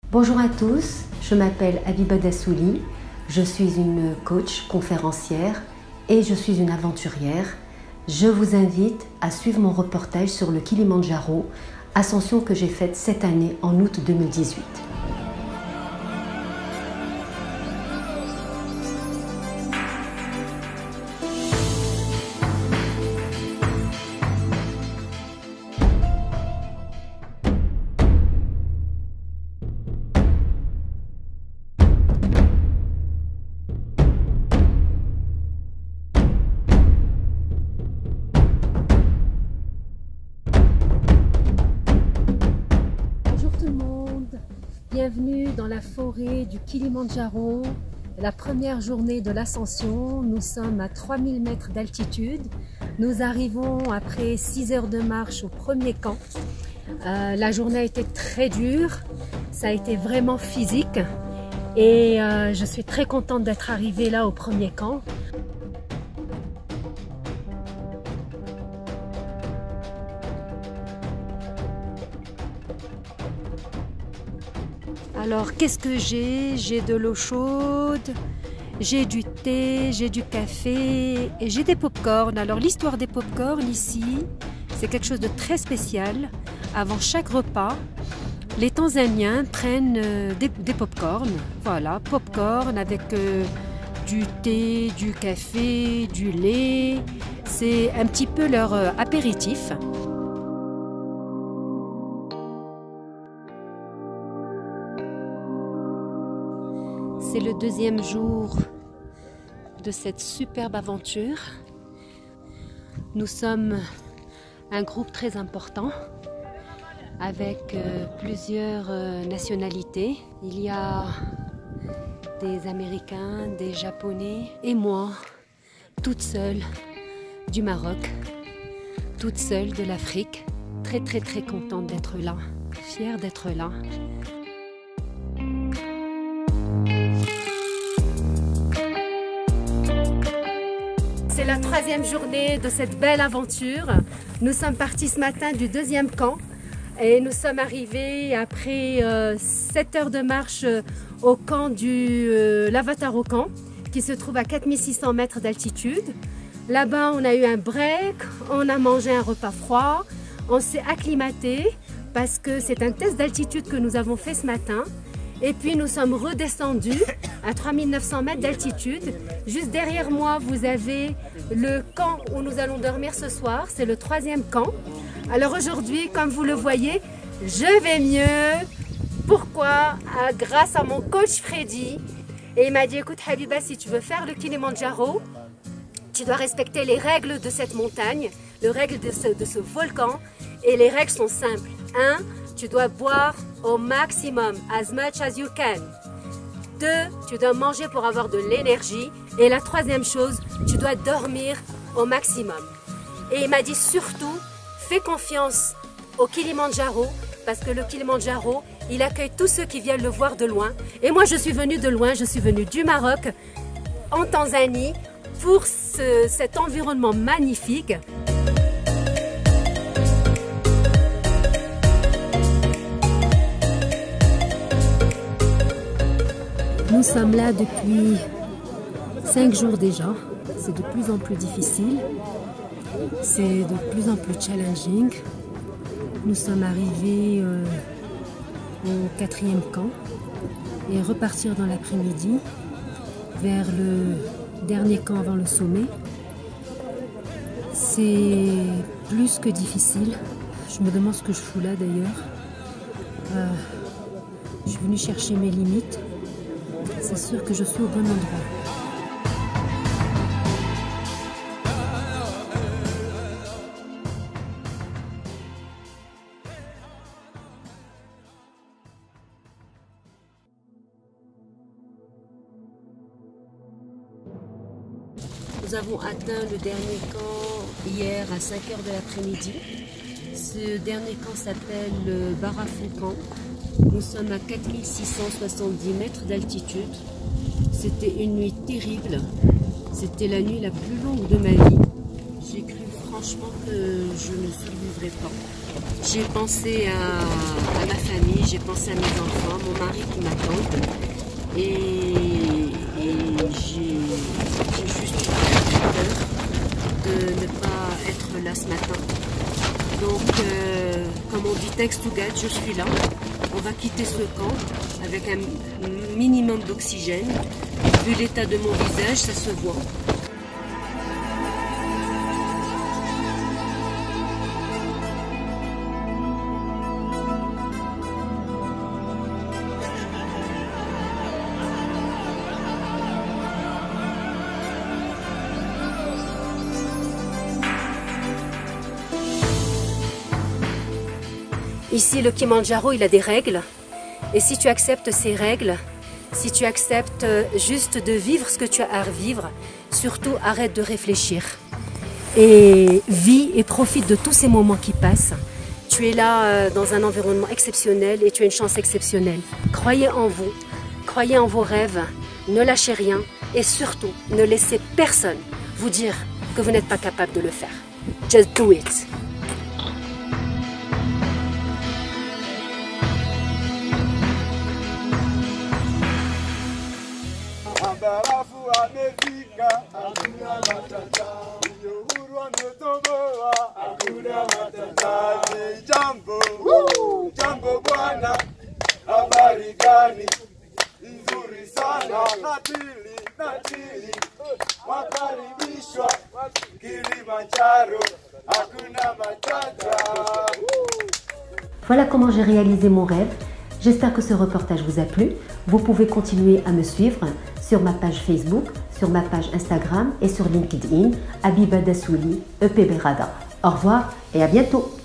Bonjour à tous, je m'appelle Habiba Dassouli, je suis une coach conférencière et je suis une aventurière. Je vous invite à suivre mon reportage sur le Kilimandjaro, ascension que j'ai faite cette année en août 2018. Bienvenue dans la forêt du Kilimandjaro, la première journée de l'ascension. Nous sommes à 3000 mètres d'altitude. Nous arrivons après 6 heures de marche au premier camp. La journée a été très dure, ça a été vraiment physique et je suis très contente d'être arrivée là au premier camp. Alors, qu'est-ce que j'ai? J'ai de l'eau chaude, j'ai du thé, j'ai du café et j'ai des pop-corn. Alors, l'histoire des pop-corn ici, c'est quelque chose de très spécial. Avant chaque repas, les Tanzaniens prennent des pop-corn. Voilà, pop-corn avec du thé, du café, du lait. C'est un petit peu leur apéritif. C'est le deuxième jour de cette superbe aventure. Nous sommes un groupe très important avec plusieurs nationalités. Il y a des Américains, des Japonais et moi, toute seule du Maroc, toute seule de l'Afrique. Très contente d'être là, fière d'être là. C'est la troisième journée de cette belle aventure. Nous sommes partis ce matin du deuxième camp et nous sommes arrivés après 7 heures de marche au camp du l'Avatar camp qui se trouve à 4600 mètres d'altitude. Là-bas, on a eu un break, on a mangé un repas froid, on s'est acclimaté parce que c'est un test d'altitude que nous avons fait ce matin. Et puis nous sommes redescendus à 3900 mètres d'altitude. Juste derrière moi, vous avez le camp où nous allons dormir ce soir. C'est le troisième camp. Alors aujourd'hui, comme vous le voyez, je vais mieux. Pourquoi? Grâce à mon coach Freddy. Et il m'a dit, écoute Habiba, si tu veux faire le Kilimandjaro, tu dois respecter les règles de cette montagne, les règles de ce volcan. Et les règles sont simples. 1. Tu dois boire au maximum, as much as you can. 2. Tu dois manger pour avoir de l'énergie. Et la troisième chose, tu dois dormir au maximum. Et il m'a dit surtout, fais confiance au Kilimandjaro, parce que le Kilimandjaro, il accueille tous ceux qui viennent le voir de loin. Et moi, je suis venue de loin, je suis venue du Maroc, en Tanzanie, pour cet environnement magnifique. Nous sommes là depuis 5 jours déjà. C'est de plus en plus difficile. C'est de plus en plus challenging. Nous sommes arrivés au 4e camp et repartir dans l'après-midi vers le dernier camp avant le sommet. C'est plus que difficile. Je me demande ce que je fous là d'ailleurs. Je suis venue chercher mes limites. C'est sûr que je suis au bon endroit. Nous avons atteint le dernier camp hier à 5 heures de l'après-midi. Ce dernier camp s'appelle le Barafou camp. Nous sommes à 4670 mètres d'altitude. C'était une nuit terrible. C'était la nuit la plus longue de ma vie. J'ai cru franchement que je ne survivrais pas. J'ai pensé à ma famille, j'ai pensé à mes enfants, mon mari qui m'attendent. Et j'ai juste peur de ne pas être là ce matin. Donc, comme on dit text to get, je suis là. On va quitter ce camp avec un minimum d'oxygène. Vu l'état de mon visage, ça se voit. Ici, le Kilimandjaro, il a des règles. Et si tu acceptes ces règles, si tu acceptes juste de vivre ce que tu as à vivre, surtout arrête de réfléchir. Et vis et profite de tous ces moments qui passent. Tu es là dans un environnement exceptionnel et tu as une chance exceptionnelle. Croyez en vous, croyez en vos rêves, ne lâchez rien et surtout, ne laissez personne vous dire que vous n'êtes pas capable de le faire. Just do it. Barafu amefika, hakuna matata. Uhuru ametoboa, hakuna matata. Jambo, jambo bwana, habari gani? Nzuri sana. Natili, wakaribishwa Kilimanjaro, hakuna matata. Voilà comment j'ai réalisé mon rêve. J'espère que ce reportage vous a plu. Vous pouvez continuer à me suivre sur ma page Facebook, sur ma page Instagram et sur LinkedIn, Habiba Dassouli, EPB Rada. Au revoir et à bientôt.